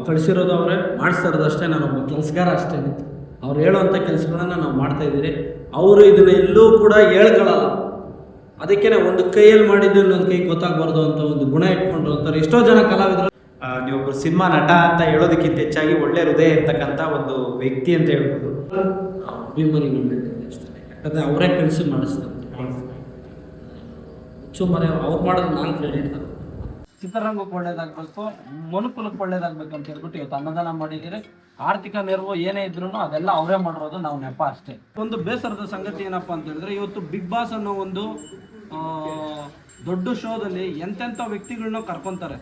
ಕಳಿಸಿರೋದು ಅವರೇ, ಮಾಡಿಸ್ತಾ ಇರೋದು ಅಷ್ಟೇ, ನಾನೊಬ್ಬ ಕೆಲಸಗಾರ ಅಷ್ಟೇ. ಅವ್ರು ಹೇಳೋವಂಥ ಕೆಲಸಗಳನ್ನ ನಾವು ಮಾಡ್ತಾಯಿದ್ದೀರಿ. ಅವರು ಇದನ್ನ ಎಲ್ಲೂ ಕೂಡ ಹೇಳ್ಕೊಳ್ಳಲ್ಲ. ಅದಕ್ಕೇ ಒಂದು ಕೈಯಲ್ಲಿ ಮಾಡಿದ್ದು ಇನ್ನೊಂದು ಕೈ ಗೊತ್ತಾಗಬಾರ್ದು ಅಂತ ಒಂದು ಗುಣ ಇಟ್ಕೊಂಡ್ರು ಅಂತಾರೆ ಎಷ್ಟೋ ಜನ ಕಲಾವಿದರು. ನೀವೊಬ್ಬರು ಸಿನಿಮಾ ನಟ ಅಂತ ಹೇಳೋದಕ್ಕಿಂತ ಹೆಚ್ಚಾಗಿ ಒಳ್ಳೆ ಹೃದಯ ಇರ್ತಕ್ಕಂಥ ಒಂದು ವ್ಯಕ್ತಿ ಅಂತ ಹೇಳ್ಬೋದು. ಅಭಿಮಾನಿಗಳ ಮೇಲೆ ಅಷ್ಟೇ, ಯಾಕಂದರೆ ಅವರೇ ಕಳಿಸಿ ಮಾಡಿಸ್ತಾರೆ. ಮರೆ ಅವ್ರು ಮಾಡೋದು ನಾನು ಕ್ರೆಡಿಟ್ ತರೋ. ಚಿತ್ರರಂಗಕ್ಕೆ ಒಳ್ಳೇದಾಗಬೇಕು, ಮನುಕುಲಕ್ಕೆ ಒಳ್ಳೇದಾಗಬೇಕು ಅಂತ ಹೇಳ್ಬಿಟ್ಟು ಇವತ್ತು ಅನ್ನದಾನ ಮಾಡಿದ್ದೀರಿ. ಆರ್ಥಿಕ ನೆರವು ಏನೇ ಇದ್ರೂ ಅದೆಲ್ಲ ಅವರೇ ಮಾಡಿರೋದು, ನಾವು ನೆಪ ಅಷ್ಟೇ. ಒಂದು ಬೇಸರದ ಸಂಗತಿ ಏನಪ್ಪ ಅಂತ ಹೇಳಿದ್ರೆ, ಇವತ್ತು ಬಿಗ್ ಬಾಸ್ ಅನ್ನೋ ಒಂದು ದೊಡ್ಡ ಶೋದಲ್ಲಿ ಎಂತೆಂಥ ವ್ಯಕ್ತಿಗಳನ್ನ ಕರ್ಕೊತಾರೆ.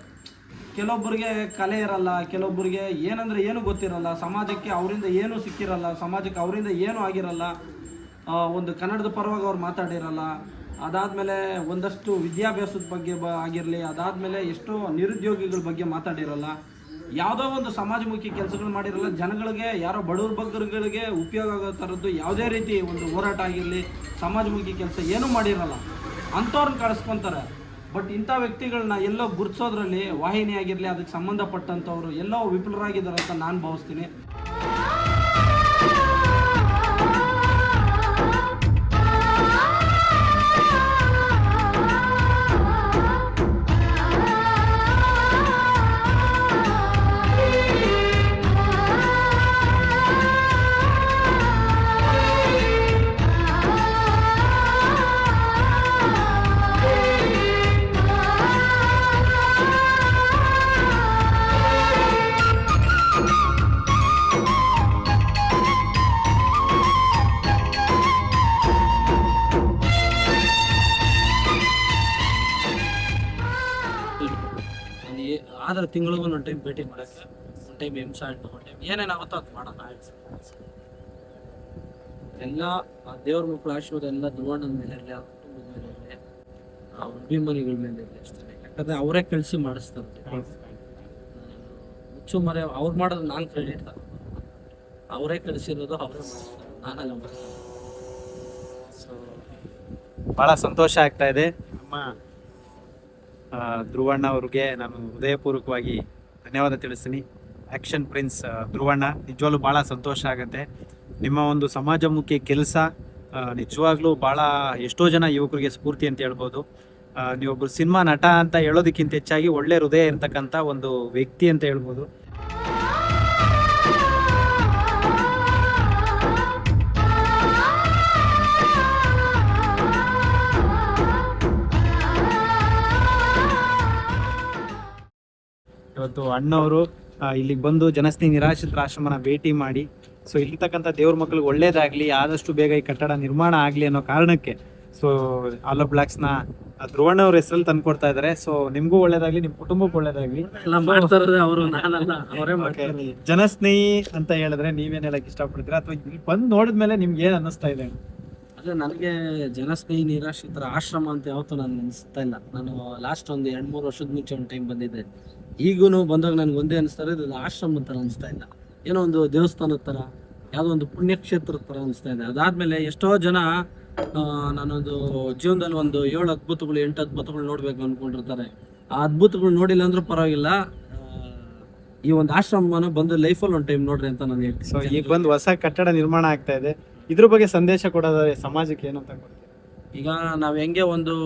ಕೆಲವೊಬ್ಬರಿಗೆ ಕಲೆ ಇರಲ್ಲ, ಕೆಲವೊಬ್ಬರಿಗೆ ಏನಂದರೆ ಏನು ಗೊತ್ತಿರಲ್ಲ, ಸಮಾಜಕ್ಕೆ ಅವರಿಂದ ಏನೂ ಸಿಕ್ಕಿರಲ್ಲ, ಸಮಾಜಕ್ಕೆ ಅವರಿಂದ ಏನೂ ಆಗಿರಲ್ಲ, ಒಂದು ಕನ್ನಡದ ಪರವಾಗಿ ಅವ್ರು ಮಾತಾಡಿರಲ್ಲ. ಅದಾದಮೇಲೆ ಒಂದಷ್ಟು ವಿದ್ಯಾಭ್ಯಾಸದ ಬಗ್ಗೆ ಆಗಿರಲಿ, ಅದಾದಮೇಲೆ ಎಷ್ಟೋ ನಿರುದ್ಯೋಗಿಗಳ ಬಗ್ಗೆ ಮಾತಾಡಿರಲ್ಲ, ಯಾವುದೋ ಒಂದು ಸಮಾಜಮುಖಿ ಕೆಲಸಗಳು ಮಾಡಿರಲ್ಲ. ಜನಗಳಿಗೆ, ಯಾರೋ ಬಡವ್ರ ಬಗ್ಗರುಗಳಿಗೆ ಉಪಯೋಗ ಆಗೋ ಥರದ್ದು ಯಾವುದೇ ರೀತಿ ಒಂದು ಹೋರಾಟ ಆಗಿರಲಿ, ಸಮಾಜಮುಖಿ ಕೆಲಸ ಏನೂ ಮಾಡಿರಲ್ಲ. ಅಂಥವ್ರನ್ನ ಕಳಿಸ್ಕೊತಾರೆ. ಬಟ್ ಇಂಥ ವ್ಯಕ್ತಿಗಳನ್ನ ಎಲ್ಲೋ ಗುರುತಿಸೋದ್ರಲ್ಲಿ ವಾಹಿನಿ ಆಗಿರಲಿ, ಅದಕ್ಕೆ ಸಂಬಂಧಪಟ್ಟಂಥವ್ರು ಎಲ್ಲೋ ವಿಫಲರಾಗಿದ್ದಾರೆ ಅಂತ ನಾನು ಭಾವಿಸ್ತೀನಿ. ಆದರೆ ತಿಂಗಳಿಗೂ ಒಂದು ಟೈಮ್ ಭೇಟಿ ಮಾಡೋಕ್ಕೆ, ಒಂದು ಟೈಮ್ M-Salt, ಒಂದು ಟೈಮ್ ಏನೇನಾಗುತ್ತೋ ಅದು ಮಾಡೋಣ. ಎಲ್ಲ ದೇವ್ರ ಮಕ್ಕಳು ಆಶೀರ್ವಾದ ಎಲ್ಲ ಧ್ರುವಣ್ಣನ ಮೇಲೆ ಇರಲಿ, ಅವ್ರ ಕುಟುಂಬದ ಮೇಲೆ ಇರಲಿ, ಅವ್ರ ಅಭಿಮಾನಿಗಳ ಮೇಲೆ ಇರಲಿ ಅಷ್ಟೇ. ಯಾಕಂದರೆ ಅವರೇ ಕಳಿಸಿ ಮಾಡಿಸ್ತಾರೆ. ಮರೆ ಅವ್ರು ಮಾಡೋದು ನಾನು ಕ್ರೆಡಿಟ್ ತರೋ. ಅವರೇ ಕಳಿಸಿರೋದು ಅವರೇ ಮಾಡಿಸ್ತಾರೆ, ನಾನೆಲ್ಲ ಮಾಡ್ತೀನಿ. ಸೊ ಭಾಳ ಸಂತೋಷ ಆಗ್ತಾ ಇದೆ. ನಮ್ಮ ಧ್ರುವಣ್ಣ ಅವ್ರಿಗೆ ನಾನು ಹೃದಯಪೂರ್ವಕವಾಗಿ ಧನ್ಯವಾದ ತಿಳಿಸ್ತೀನಿ. ಆ್ಯಕ್ಷನ್ ಪ್ರಿನ್ಸ್ ಧ್ರುವಣ್ಣ, ನಿಜವಾಗ್ಲೂ ಭಾಳ ಸಂತೋಷ ಆಗುತ್ತೆ. ನಿಮ್ಮ ಒಂದು ಸಮಾಜಮುಖಿ ಕೆಲಸ ನಿಜವಾಗ್ಲೂ ಭಾಳ ಎಷ್ಟೋ ಜನ ಯುವಕರಿಗೆ ಸ್ಫೂರ್ತಿ ಅಂತ ಹೇಳ್ಬೋದು. ನೀವೊಬ್ಬರು ಸಿನಿಮಾ ನಟ ಅಂತ ಹೇಳೋದಕ್ಕಿಂತ ಹೆಚ್ಚಾಗಿ ಒಳ್ಳೆ ಹೃದಯ ಇರ್ತಕ್ಕಂಥ ಒಂದು ವ್ಯಕ್ತಿ ಅಂತ ಹೇಳ್ಬೋದು. ಇವತ್ತು ಅಣ್ಣವರು ಇಲ್ಲಿಗೆ ಬಂದು ಜನಸ್ನೇಹಿ ನಿರಾಶ್ರಿತರ ಆಶ್ರಮನ ಭೇಟಿ ಮಾಡಿ, ಸೊ ಇಲ್ಲಿರ್ತಕ್ಕಂಥ ದೇವ್ರ ಮಕ್ಕಳಿಗೆ ಒಳ್ಳೇದಾಗಲಿ, ಆದಷ್ಟು ಬೇಗ ಈ ಕಟ್ಟಡ ನಿರ್ಮಾಣ ಆಗಲಿ ಅನ್ನೋ ಕಾರಣಕ್ಕೆ ಸೊ ಆಲೋ ಬ್ಲಾಕ್ಸ್ನ ಧ್ರುವಣ್ಣವ್ರ ಹೆಸರಲ್ಲಿ ತಂದ್ಕೊಡ್ತಾ ಇದ್ದಾರೆ. ಸೊ ನಿಮಗೂ ಒಳ್ಳೇದಾಗಲಿ, ನಿಮ್ಮ ಕುಟುಂಬಕ್ಕೂ ಒಳ್ಳೇದಾಗಲಿ. ಅವರು ನಾನಲ್ಲ, ಅವರೇ ಮಾಡ್ತಾರೆ. ಜನಸ್ನೇಹಿ ಅಂತ ಹೇಳಿದ್ರೆ ನೀವೇನ್ ಹೇಳಕ್ ಇಷ್ಟಪಡ್ತೀರಾ, ಅಥವಾ ಇಲ್ಲಿ ಬಂದು ನೋಡಿದ್ಮೇಲೆ ನಿಮ್ಗೆ ಏನ್ ಅನ್ನಿಸ್ತಾ ಇದೆ? ಅದೇ ನನಗೆ ಜನಸ್ನೇಹಿ ನಿರಾಶ್ರಿತರ ಆಶ್ರಮ ಅಂತ ಯಾವತ್ತೂ ನನಗೆ ಅನಿಸ್ತಾ ಇಲ್ಲ. ನಾನು ಲಾಸ್ಟ್ ಒಂದು 2-3 ವರ್ಷದ ಮುಂಚೆ ಒಂದು ಟೈಮ್ ಬಂದಿದ್ದೆ. ಈಗೂ ಬಂದಾಗ ನನಗೆ ಒಂದೇ ಅನಿಸ್ತಾರೆ, ಇದು ಆಶ್ರಮ ಥರ ಅನಿಸ್ತಾ ಇಲ್ಲ, ಏನೋ ಒಂದು ದೇವಸ್ಥಾನದ ಥರ, ಯಾವುದೋ ಒಂದು ಪುಣ್ಯಕ್ಷೇತ್ರದ ಥರ ಅನಿಸ್ತಾ ಇದೆ. ಅದಾದಮೇಲೆ ಎಷ್ಟೋ ಜನ ನಾನೊಂದು ಜೀವನದಲ್ಲಿ ಒಂದು 7 ಅದ್ಭುತಗಳು 8 ಅದ್ಭುತಗಳು ನೋಡಬೇಕು ಅಂದ್ಕೊಂಡಿರ್ತಾರೆ. ಆ ಅದ್ಭುತಗಳು ನೋಡಿಲ್ಲ ಅಂದ್ರೂ ಪರವಾಗಿಲ್ಲ, ಈ ಒಂದು ಆಶ್ರಮನ ಬಂದು ಲೈಫಲ್ಲಿ ಒಂದು ಟೈಮ್ ನೋಡ್ರಿ ಅಂತ ನಾನು ಹೇಳ್ತೀನಿ. ಸೊ ಈಗ ಬಂದು ಹೊಸ ಕಟ್ಟಡ ನಿರ್ಮಾಣ ಆಗ್ತಾ ಇದೆ, ಇದ್ರ ಬಗ್ಗೆ ಸಂದೇಶ ಕೊಡೋದಾದ್ರೆ ಸಮಾಜಕ್ಕೆ ಏನಂತ ಕೊಡ್ತೀವಿ? ಈಗ ನಾವು ಹೆಂಗೆ ಒಂದು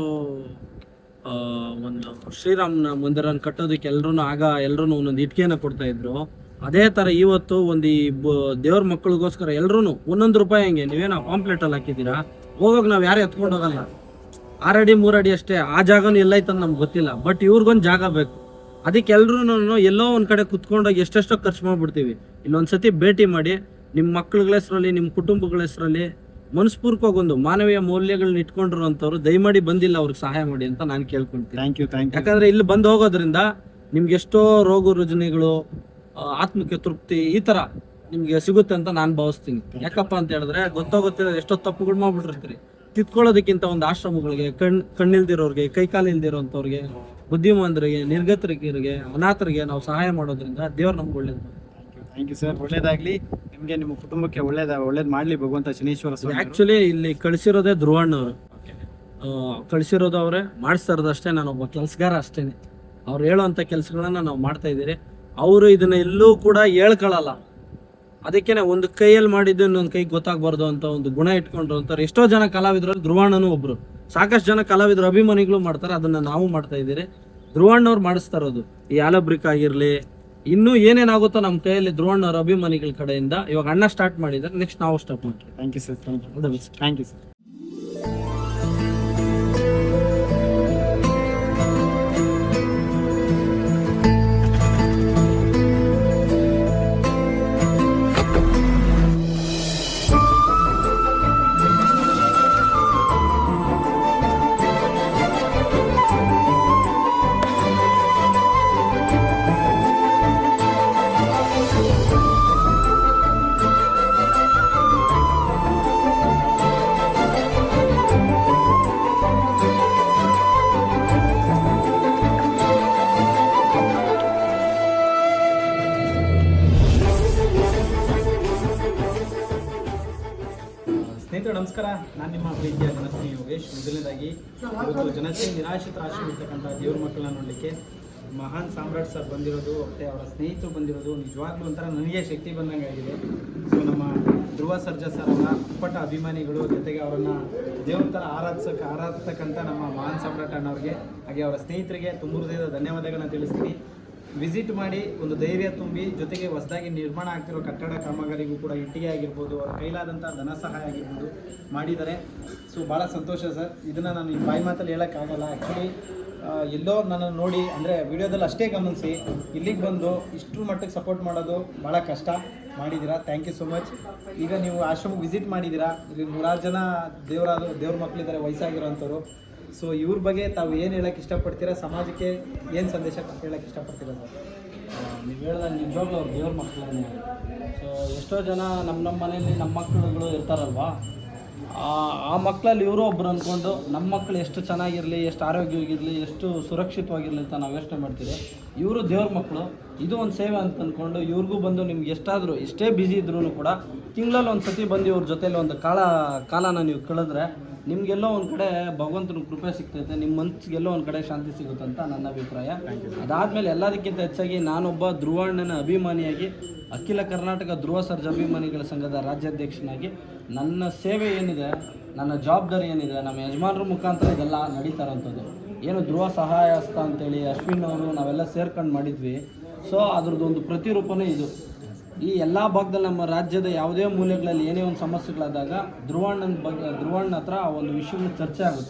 ಶ್ರೀರಾಮನ ಮಂದಿರನ ಕಟ್ಟೋದಕ್ಕೆ ಎಲ್ಲರೂ ಒಂದೊಂದು ಇಟ್ಕೆನ ಕೊಡ್ತಾ ಇದ್ರು, ಅದೇ ಥರ ಇವತ್ತು ಒಂದು ಈ ದೇವ್ರ ಮಕ್ಕಳಿಗೋಸ್ಕರ ಎಲ್ಲರೂ ₹1 ಹೆಂಗೆ ನೀವೇನೋ ಪಾಂಪ್ಲೆಟಲ್ಲಿ ಹಾಕಿದ್ದೀರಾ, ಹೋಗೋಕೆ ನಾವು ಯಾರು ಎತ್ಕೊಂಡು ಹೋಗಲ್ಲ. 6 ಅಡಿ 3 ಅಡಿ ಅಷ್ಟೇ, ಆ ಜಾಗನೂ ಎಲ್ಲೈತಂದು ನಮ್ಗೆ ಗೊತ್ತಿಲ್ಲ. ಬಟ್ ಇವ್ರಿಗೊಂದು ಜಾಗ ಬೇಕು. ಅದಕ್ಕೆ ಎಲ್ಲರೂ ಎಲ್ಲೋ ಒಂದು ಕಡೆ ಕುತ್ಕೊಂಡೋಗಿ ಎಷ್ಟೆಷ್ಟೋ ಖರ್ಚು ಮಾಡಿಬಿಡ್ತೀವಿ. ಇಲ್ಲೊಂದ್ಸತಿ ಭೇಟಿ ಮಾಡಿ, ನಿಮ್ಮ ಮಕ್ಕಳುಗಳ ಹೆಸರಲ್ಲಿ, ನಿಮ್ಮ ಕುಟುಂಬಗಳ ಹೆಸರಲ್ಲಿ ಮನಸ್ಪೂರ್ವಕವಾಗಿ ಒಂದು ಮಾನವೀಯ ಮೌಲ್ಯಗಳನ್ನ ಇಟ್ಕೊಂಡಿರುವಂಥವ್ರು ದಯಮಾಡಿ ಬಂದಿಲ್ಲ, ಅವ್ರಿಗೆ ಸಹಾಯ ಮಾಡಿ ಅಂತ ನಾನು ಕೇಳ್ಕೊಳ್ತೀನಿ. Thank you. ಯಾಕಂದರೆ ಇಲ್ಲಿ ಬಂದು ಹೋಗೋದ್ರಿಂದ ನಿಮ್ಗೆ ಎಷ್ಟೋ ರೋಗ ರುಜಿನಗಳು, ಆತ್ಮಕ್ಕೆ ತೃಪ್ತಿ ಈ ಥರ ನಿಮಗೆ ಸಿಗುತ್ತೆ ಅಂತ ನಾನು ಭಾವಿಸ್ತೀನಿ. ಯಾಕಪ್ಪ ಅಂತ ಹೇಳಿದ್ರೆ ಗೊತ್ತಿರೋ ಎಷ್ಟೋ ತಪ್ಪುಗಳು ಮಾಡ್ಬಿಟ್ಟಿರ್ತೀರಿ. ತಿತ್ಕೊಳ್ಳೋದಕ್ಕಿಂತ ಒಂದು ಆಶ್ರಮಗಳಿಗೆ, ಕಣ್ಣಿಲ್ದಿರೋರಿಗೆ, ಕೈಕಾಲು ಇಲ್ದಿರೋಂಥವ್ರಿಗೆ, ಬುದ್ಧಿಮಾಂದರಿಗೆ, ನಿರ್ಗತರಿಗೆ, ಅನಾಥರಿಗೆ ನಾವು ಸಹಾಯ ಮಾಡೋದ್ರಿಂದ ದೇವ್ರು ನಮ್ಗೆ ಒಳ್ಳೇದು. ಥ್ಯಾಂಕ್ ಯು ಸರ್, ಒಳ್ಳೇದಾಗ್ಲಿ ನಿಮಗೆ, ನಿಮ್ಮ ಕುಟುಂಬಕ್ಕೆ ಒಳ್ಳೇದು ಮಾಡಲಿ ಭಗವಂತ ಶನೇಶ್ವರ ಸ್ವಾಮಿ. ಆ್ಯಕ್ಚುಲಿ ಇಲ್ಲಿ ಕಳಿಸಿರೋದೇ ಧ್ರುವಣ್ಣವರು, ಕಳಿಸಿರೋದು ಅವರೇ, ಮಾಡಿಸ್ತಾ ಇರೋದು ಅಷ್ಟೇ, ನಾನೊಬ್ಬ ಕೆಲಸಗಾರ ಅಷ್ಟೇ. ಅವ್ರು ಹೇಳೋವಂಥ ಕೆಲಸಗಳನ್ನ ನಾವು ಮಾಡ್ತಾ ಇದ್ದೀರಿ. ಅವರು ಇದನ್ನ ಎಲ್ಲೂ ಕೂಡ ಹೇಳ್ಕೊಳ್ಳಲ್ಲ. ಅದಕ್ಕೇನೆ ಒಂದು ಕೈಯಲ್ಲಿ ಮಾಡಿದ್ದು ಇನ್ನೊಂದು ಕೈಗೆ ಗೊತ್ತಾಗಬಾರ್ದು ಅಂತ ಒಂದು ಗುಣ ಇಟ್ಕೊಂಡ್ರು ಅಂತಾರೆ. ಎಷ್ಟೋ ಜನ ಕಲಾವಿದರಲ್ಲಿ ಧ್ರುವಣ್ಣನೂ ಒಬ್ರು. ಸಾಕಷ್ಟು ಜನ ಕಲಾವಿದರು ಅಭಿಮಾನಿಗಳು ಮಾಡ್ತಾರೆ, ಅದನ್ನ ನಾವು ಮಾಡ್ತಾ ಇದ್ದೀರಿ. ಧ್ರುವಣ್ಣವ್ರು ಮಾಡಿಸ್ತಾ ಇರೋದು ಈ ಆಲಬ್ರಿಕ್ ಆಗಿರ್ಲಿ, ಇನ್ನೂ ಏನೇನಾಗುತ್ತೋ ನಮ್ಮ ಕೈಯಲ್ಲಿ ಧ್ರುವಣ್ಣವ್ರ ಅಭಿಮಾನಿಗಳ ಕಡೆಯಿಂದ. ಇವಾಗ ಅಣ್ಣ ಸ್ಟಾರ್ಟ್ ಮಾಡಿದ್ದಾರೆ, ನೆಕ್ಸ್ಟ್ ನಾವು ಸ್ಟಾರ್ಟ್ ಮಾಡ್ತೀವಿ. Thank you sir, thank you sir. ಸ್ನೇಹಿತರೆ ನಮಸ್ಕಾರ, ನಾನು ನಿಮ್ಮ ಪ್ರೀತಿಯ ಜನಸ್ನೇಹಿ ಯೋಗೇಶ್. ಮೊದಲನೇದಾಗಿ ಇವತ್ತು ಜನಸ್ನೇಹಿ ನಿರಾಶ್ರಿತರ ಆಶ್ರಮ ಇರ್ತಕ್ಕಂಥ ದೇವ್ರ ಮಕ್ಕಳನ್ನ ನೋಡಲಿಕ್ಕೆ ಮಹಾನ್ ಸಾಮ್ರಾಟ್ ಸರ್ ಬಂದಿರೋದು, ಮತ್ತು ಅವರ ಸ್ನೇಹಿತರು ಬಂದಿರೋದು ನಿಜವಾಗ್ಲೂ ಒಂಥರ ನನಗೆ ಶಕ್ತಿ ಬಂದಂಗೆ ಆಗಿದೆ. ಸೊ ನಮ್ಮ ಧ್ರುವ ಸರ್ಜಾ ಸರ್ ಅವರ ಅಪ್ಪಟ ಅಭಿಮಾನಿಗಳು, ಜೊತೆಗೆ ಅವರನ್ನು ದೇವ್ರ ಥರ ಆರಾಧಿಸ್ತಕ್ಕಂಥ ನಮ್ಮ ಮಹಾನ್ ಸಾಮ್ರಾಟ್ ಅಣ್ಣವ್ರಿಗೆ ಹಾಗೆ ಅವರ ಸ್ನೇಹಿತರಿಗೆ ತುಂಬ ಹೃದಯದ ಧನ್ಯವಾದಗಳನ್ನ ತಿಳಿಸ್ತೀನಿ. ವಿಸಿಟ್ ಮಾಡಿ ಒಂದು ಧೈರ್ಯ ತುಂಬಿ, ಜೊತೆಗೆ ಹೊಸದಾಗಿ ನಿರ್ಮಾಣ ಆಗ್ತಿರೋ ಕಟ್ಟಡ ಕಾಮಗಾರಿಗೂ ಕೂಡ ಇಟ್ಟಿಗೆ ಆಗಿರ್ಬೋದು, ಅವ್ರ ಕೈಲಾದಂಥ ಧನ ಸಹಾಯ ಆಗಿರ್ಬೋದು ಮಾಡಿದ್ದಾರೆ. ಸೊ ಭಾಳ ಸಂತೋಷ ಸರ್. ಇದನ್ನು ನಾನು ಈ ಬಾಯಿ ಮಾತಲ್ಲಿ ಹೇಳೋಕ್ಕಾಗಲ್ಲ. ಆ್ಯಕ್ಚುಲಿ ಎಲ್ಲೋ ನನ್ನನ್ನು ನೋಡಿ ಅಂದರೆ ವಿಡಿಯೋದಲ್ಲಿ ಅಷ್ಟೇ ಗಮನಿಸಿ ಇಲ್ಲಿಗೆ ಬಂದು ಇಷ್ಟರ ಮಟ್ಟಿಗೆ ಸಪೋರ್ಟ್ ಮಾಡೋದು ಭಾಳ ಕಷ್ಟ. ಮಾಡಿದ್ದೀರಾ, ಥ್ಯಾಂಕ್ ಯು ಸೋ ಮಚ್. ಈಗ ನೀವು ಆಶ್ರಮಕ್ಕೆ ವಿಸಿಟ್ ಮಾಡಿದ್ದೀರಾ, ಇಲ್ಲಿ 100 ಜನ ದೇವ್ರ ಮಕ್ಕಳಿದ್ದಾರೆ, ವಯಸ್ಸಾಗಿರೋಂಥವ್ರು. ಸೊ ಇವ್ರ ಬಗ್ಗೆ ತಾವು ಏನು ಹೇಳೋಕ್ಕೆ ಇಷ್ಟಪಡ್ತೀರಾ, ಸಮಾಜಕ್ಕೆ ಏನು ಸಂದೇಶ ಹೇಳೋಕ್ಕೆ ಇಷ್ಟಪಡ್ತೀರಾ ಸರ್? ನೀವು ಹೇಳಿದಾಗ ನಿಜವಾಗ್ಲೂ ಅವ್ರು ದೇವ್ರ ಮಕ್ಕಳೇ. ಸೊ ಎಷ್ಟೋ ಜನ ನಮ್ಮ ಮನೆಯಲ್ಲಿ ನಮ್ಮ ಮಕ್ಕಳುಗಳು ಇರ್ತಾರಲ್ವ, ಆ ಮಕ್ಕಳಲ್ಲಿ ಇವರು ಒಬ್ರು ಅಂದ್ಕೊಂಡು ನಮ್ಮ ಮಕ್ಕಳು ಎಷ್ಟು ಚೆನ್ನಾಗಿರಲಿ, ಎಷ್ಟು ಆರೋಗ್ಯವಾಗಿರಲಿ, ಎಷ್ಟು ಸುರಕ್ಷಿತವಾಗಿರಲಿ ಅಂತ ನಾವು ಯೋಚನೆ ಮಾಡ್ತೀವಿ. ಇವರು ದೇವ್ರ ಮಕ್ಕಳು, ಇದು ಒಂದು ಸೇವೆ ಅಂತ ಅಂದ್ಕೊಂಡು ಇವ್ರಿಗೂ ಬಂದು ನಿಮ್ಗೆ ಎಷ್ಟೇ ಬ್ಯುಸಿ ಇದ್ರೂ ಕೂಡ ತಿಂಗಳಲ್ಲಿ ಒಂದು ಸತಿ ಬಂದು ಇವ್ರ ಜೊತೆಲಿ ಒಂದು ಕಾಲನ ನೀವು ಕಳೆದ್ರೆ ನಿಮಗೆಲ್ಲೋ ಒಂದು ಕಡೆ ಭಗವಂತನ ಕೃಪೆ ಸಿಗ್ತೈತೆ, ನಿಮ್ಮ ಮನಸ್ಸಿಗೆಲ್ಲೋ ಒಂದು ಕಡೆ ಶಾಂತಿ ಸಿಗುತ್ತೆ ಅಂತ ನನ್ನ ಅಭಿಪ್ರಾಯ. ಅದಾದಮೇಲೆ ಎಲ್ಲದಕ್ಕಿಂತ ಹೆಚ್ಚಾಗಿ ನಾನೊಬ್ಬ ಧ್ರುವಣ್ಣನ ಅಭಿಮಾನಿಯಾಗಿ ಅಖಿಲ ಕರ್ನಾಟಕ ಧ್ರುವ ಸರ್ಜಾ ಅಭಿಮಾನಿಗಳ ಸಂಘದ ರಾಜ್ಯಾಧ್ಯಕ್ಷನಾಗಿ ನನ್ನ ಸೇವೆ ಏನಿದೆ, ನನ್ನ ಜವಾಬ್ದಾರಿ ಏನಿದೆ, ನಮ್ಮ ಯಜಮಾನರ ಮುಖಾಂತರ ಇದೆಲ್ಲ ನಡೀತಾ ಇರೋಂಥದ್ದು. ಏನು ಧ್ರುವ ಸಹಾಯ ಹಸ್ತ ಅಂತೇಳಿ ಅಶ್ವಿನ್ ಅವರು ನಾವೆಲ್ಲ ಸೇರ್ಕೊಂಡು ಮಾಡಿದ್ವಿ. ಸೊ ಅದ್ರದ್ದೊಂದು ಪ್ರತಿರೂಪನೇ ಇದು. ಈ ಎಲ್ಲ ಭಾಗದಲ್ಲಿ ನಮ್ಮ ರಾಜ್ಯದ ಯಾವುದೇ ಮೂಲೆಗಳಲ್ಲಿ ಏನೇ ಒಂದು ಸಮಸ್ಯೆಗಳಾದಾಗ ಧ್ರುವಣ್ಣ ಹತ್ರ ಆ ಒಂದು ವಿಷಯಗಳು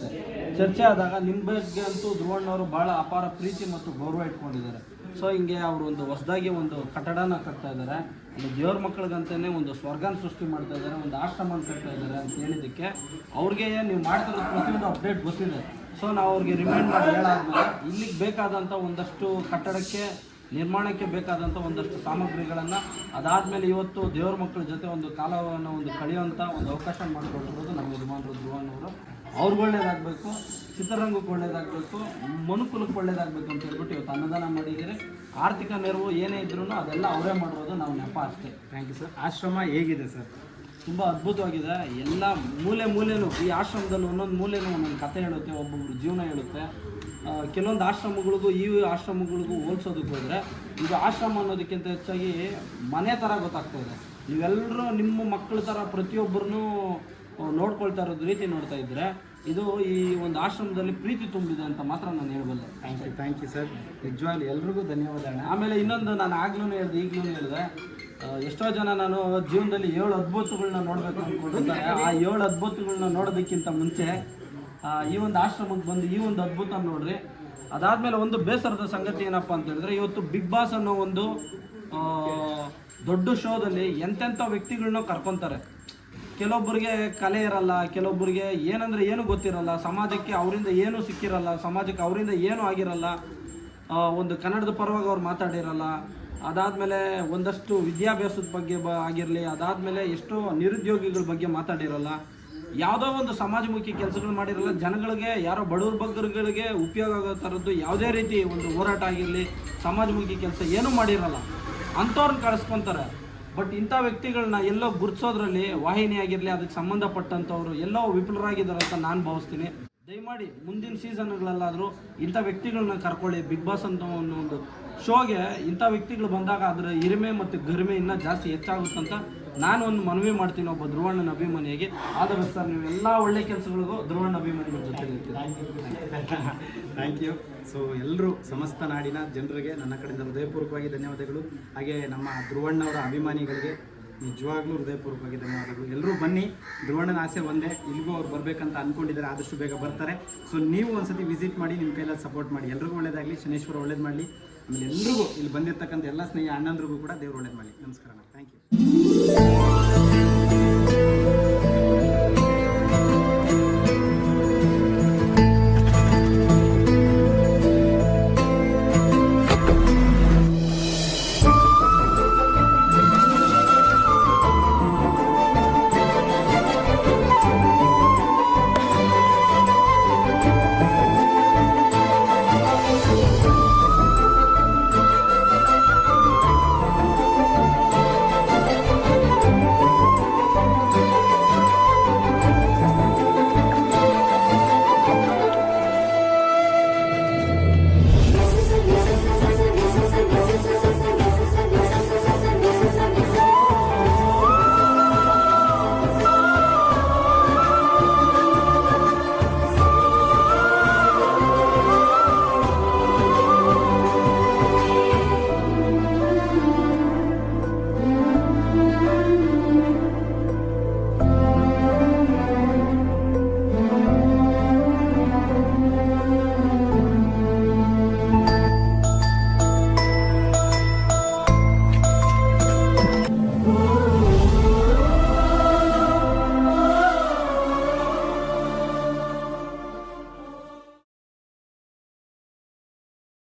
ಚರ್ಚೆ ಆದಾಗ ನಿಮ್ಮ ಬಗ್ಗೆ ಅಂತೂ ಧ್ರುವಣ್ಣವರು ಭಾಳ ಅಪಾರ ಪ್ರೀತಿ ಮತ್ತು ಗೌರವ ಇಟ್ಕೊಂಡಿದ್ದಾರೆ. ಸೊ ಹಿಂಗೆ ಅವರು ಒಂದು ಹೊಸದಾಗಿ ಒಂದು ಕಟ್ಟಡನ ಕಟ್ತಾ ಇದ್ದಾರೆ, ಒಂದು ದೇವ್ರ ಮಕ್ಕಳಿಗಂತಲೇ ಒಂದು ಸ್ವರ್ಗನ ಸೃಷ್ಟಿ ಮಾಡ್ತಾ ಇದ್ದಾರೆ, ಒಂದು ಆಶ್ರಮನ ಕಟ್ತಾ ಇದ್ದಾರೆ ಅಂತ ಹೇಳಿದ್ದಕ್ಕೆ ಅವ್ರಿಗೆ ನೀವು ಮಾಡ್ತಿರೋ ಪ್ರತಿಯೊಂದು ಅಪ್ಡೇಟ್ ಗೊತ್ತಿದೆ. ಸೊ ನಾವು ಅವ್ರಿಗೆ ರಿಮೈಂಡ್ ಮಾಡಿ ಹೇಳಾದ್ಮೇಲೆ ಇಲ್ಲಿಗೆ ಬೇಕಾದಂಥ ಒಂದಷ್ಟು ಕಟ್ಟಡಕ್ಕೆ ನಿರ್ಮಾಣಕ್ಕೆ ಬೇಕಾದಂಥ ಒಂದಷ್ಟು ಸಾಮಗ್ರಿಗಳನ್ನು ಅದಾದಮೇಲೆ ಇವತ್ತು ದೇವ್ರ ಮಕ್ಕಳ ಜೊತೆ ಒಂದು ಕಾಲವನ್ನು ಕಳೆಯುವಂಥ ಒಂದು ಅವಕಾಶ ಮಾಡಿಕೊಟ್ಟಿರೋದು ನಮ್ಮ ಯಜಮಾನರು ಧ್ರುವಣ್ಣವರು. ಅವ್ರಿಗೆ ಒಳ್ಳೇದಾಗಬೇಕು, ಚಿತ್ರರಂಗಕ್ಕೆ ಒಳ್ಳೇದಾಗಬೇಕು, ಮನುಕುಲಕ್ಕೆ ಒಳ್ಳೇದಾಗಬೇಕು ಅಂತ ಹೇಳ್ಬಿಟ್ಟು ಇವತ್ತು ಅನ್ನದಾನ ಮಾಡಿದ್ದೀರಿ. ಆರ್ಥಿಕ ನೆರವು ಏನೇ ಇದ್ರೂ ಅದೆಲ್ಲ ಅವರೇ ಮಾಡಿರೋದು, ನಾವು ನೆಪ ಅಷ್ಟೇ. Thank you sir. ಆಶ್ರಮ ಹೇಗಿದೆ ಸರ್? ತುಂಬ ಅದ್ಭುತವಾಗಿದೆ. ಎಲ್ಲ ಮೂಲೆನೂ ಈ ಆಶ್ರಮದಲ್ಲಿ ಒಂದೊಂದು ಮೂಲೆನೂ ಒಂದೊಂದು ಕಥೆ ಹೇಳುತ್ತೆ, ಒಬ್ಬೊಬ್ರು ಜೀವನ ಹೇಳುತ್ತೆ. ಕೆಲವೊಂದು ಆಶ್ರಮಗಳಿಗೂ ಈ ಆಶ್ರಮಗಳಿಗೂ ಹೋಲಿಸೋದಕ್ಕೆ ಹೋದರೆ ಇದು ಆಶ್ರಮ ಅನ್ನೋದಕ್ಕಿಂತ ಹೆಚ್ಚಾಗಿ ಮನೆ ಥರ ಗೊತ್ತಾಗ್ತಾ ಇದೆ. ನೀವೆಲ್ಲರೂ ನಿಮ್ಮ ಮಕ್ಕಳ ಥರ ಪ್ರತಿಯೊಬ್ಬರನ್ನೂ ನೋಡ್ಕೊಳ್ತಾ ಇರೋದು ರೀತಿ ನೋಡ್ತಾ ಇದ್ದರೆ ಇದು ಈ ಒಂದು ಆಶ್ರಮದಲ್ಲಿ ಪ್ರೀತಿ ತುಂಬಿದೆ ಅಂತ ಮಾತ್ರ ನಾನು ಹೇಳಬಲ್ಲೆ. Thank you sir. ನಿಜವಾಗ್ಲೂ ಎಲ್ರಿಗೂ ಧನ್ಯವಾದ. ಆಮೇಲೆ ಇನ್ನೊಂದು ನಾನು ಈಗಲೂ ಹೇಳಿದೆ, ಎಷ್ಟೋ ಜನ ನಾನು ಜೀವನದಲ್ಲಿ 7 ಅದ್ಭುತಗಳನ್ನ ನೋಡಬೇಕು ಅಂದ್ಕೊಂಡಿರ್ತಾರೆ. ಆ 7 ಅದ್ಭುತಗಳನ್ನ ನೋಡೋದಕ್ಕಿಂತ ಮುಂಚೆ ಈ ಒಂದು ಆಶ್ರಮಕ್ಕೆ ಬಂದು ಈ ಒಂದು ಅದ್ಭುತ ನೋಡ್ರಿ. ಅದಾದಮೇಲೆ ಒಂದು ಬೇಸರದ ಸಂಗತಿ ಏನಪ್ಪ ಅಂತ ಹೇಳಿದ್ರೆ, ಇವತ್ತು ಬಿಗ್ ಬಾಸ್ ಅನ್ನೋ ಒಂದು ದೊಡ್ಡ ಶೋದಲ್ಲಿ ಎಂತೆಂಥ ವ್ಯಕ್ತಿಗಳನ್ನ ಕರ್ಕೊತಾರೆ. ಕೆಲವೊಬ್ಬರಿಗೆ ಕಲೆ ಇರಲ್ಲ, ಕೆಲವೊಬ್ಬರಿಗೆ ಏನಂದರೆ ಏನು ಗೊತ್ತಿರಲ್ಲ, ಸಮಾಜಕ್ಕೆ ಅವರಿಂದ ಏನೂ ಸಿಕ್ಕಿರಲ್ಲ, ಸಮಾಜಕ್ಕೆ ಅವರಿಂದ ಏನೂ ಆಗಿರಲ್ಲ, ಒಂದು ಕನ್ನಡದ ಪರವಾಗಿ ಅವ್ರು ಮಾತಾಡಿರಲ್ಲ. ಅದಾದಮೇಲೆ ಒಂದಷ್ಟು ವಿದ್ಯಾಭ್ಯಾಸದ ಬಗ್ಗೆ ಆಗಿರಲಿ, ಅದಾದಮೇಲೆ ಎಷ್ಟೋ ನಿರುದ್ಯೋಗಿಗಳ ಬಗ್ಗೆ ಮಾತಾಡಿರಲ್ಲ, ಯಾವುದೋ ಒಂದು ಸಮಾಜಮುಖಿ ಕೆಲಸಗಳು ಮಾಡಿರಲ್ಲ, ಜನಗಳಿಗೆ ಯಾರೋ ಬಡವ್ರ ಬಗ್ಗರುಗಳಿಗೆ ಉಪಯೋಗ ಆಗೋ ಥರದ್ದು ಯಾವುದೇ ರೀತಿ ಒಂದು ಹೋರಾಟ ಆಗಿರಲಿ, ಸಮಾಜಮುಖಿ ಕೆಲಸ ಏನೂ ಮಾಡಿರಲ್ಲ, ಅಂಥವ್ರನ್ನ ಕಳಿಸ್ಕೊತಾರೆ. ಬಟ್ ಇಂಥ ವ್ಯಕ್ತಿಗಳನ್ನ ಎಲ್ಲೋ ಗುರುತಿಸೋದ್ರಲ್ಲಿ ವಾಹಿನಿ ಆಗಿರಲಿ, ಅದಕ್ಕೆ ಸಂಬಂಧಪಟ್ಟಂಥವ್ರು ಎಲ್ಲೋ ವಿಫಲರಾಗಿದ್ದಾರೆ ಅಂತ ನಾನು ಭಾವಿಸ್ತೀನಿ. ದಯಮಾಡಿ ಮುಂದಿನ ಸೀಸನ್ಗಳಲ್ಲಾದರೂ ಇಂಥ ವ್ಯಕ್ತಿಗಳನ್ನ ಕರ್ಕೊಳ್ಳಿ. ಬಿಗ್ ಬಾಸ್ ಅಂತ ಒಂದು ಶೋಗೆ ಇಂಥ ವ್ಯಕ್ತಿಗಳು ಬಂದಾಗ ಅದರ ಹಿರಿಮೆ ಮತ್ತು ಗರಿಮೆ ಇನ್ನೂ ಜಾಸ್ತಿ ಹೆಚ್ಚಾಗುತ್ತಂತ ನಾನು ಒಂದು ಮನವಿ ಮಾಡ್ತೀನಿ ಒಬ್ಬ ಧ್ರುವಣ್ಣನ ಅಭಿಮಾನಿಯಾಗಿ. ಆದರೂ ಸರ್ ನೀವು ಎಲ್ಲ ಒಳ್ಳೆ ಕೆಲಸಗಳಿಗೂ ಧ್ರುವಣ್ಣ ಅಭಿಮಾನಿಗಳ ಜೊತೆ ಥ್ಯಾಂಕ್ ಯು. ಸೊ ಎಲ್ಲರೂ ಸಮಸ್ತ ನಾಡಿನ ಜನರಿಗೆ ನನ್ನ ಕಡೆಯಿಂದ ಹೃದಯಪೂರ್ವಕವಾಗಿ ಧನ್ಯವಾದಗಳು. ಹಾಗೆ ನಮ್ಮ ಧ್ರುವಣ್ಣವರ ಅಭಿಮಾನಿಗಳಿಗೆ ನಿಜವಾಗ್ಲೂ ಹೃದಯಪೂರ್ವಕವಾಗಿ ಧನ್ಯವಾದಗಳು. ಎಲ್ಲರೂ ಬನ್ನಿ, ಧ್ರುವಣ್ಣನ ಆಸೆ ಒಂದೇ, ಇಲ್ಲಿಗೂ ಅವ್ರು ಬರಬೇಕಂತ ಅಂದ್ಕೊಂಡಿದ್ದಾರೆ, ಆದಷ್ಟು ಬೇಗ ಬರ್ತಾರೆ. ಸೊ ನೀವು ಒಂದ್ಸತಿ ವಿಸಿಟ್ ಮಾಡಿ, ನಿಮ್ಮ ಕೈಯಲ್ಲಿ ಸಪೋರ್ಟ್ ಮಾಡಿ. ಎಲ್ರಿಗೂ ಒಳ್ಳೇದಾಗಲಿ, ಶನೇಶ್ವರ ಒಳ್ಳೇದು ಮಾಡಲಿ. ಆಮೇಲೆ ಎಲ್ರಿಗೂ ಇಲ್ಲಿ ಬಂದಿರ್ತಕ್ಕಂಥ ಎಲ್ಲ ಸ್ನೇಹಿತ ಅಣ್ಣಂದ್ರಿಗೂ ಕೂಡ ದೇವ್ರು ಒಳ್ಳೇದು ಮಾಡಲಿ. ನಮಸ್ಕಾರ, ಥ್ಯಾಂಕ್ ಯು.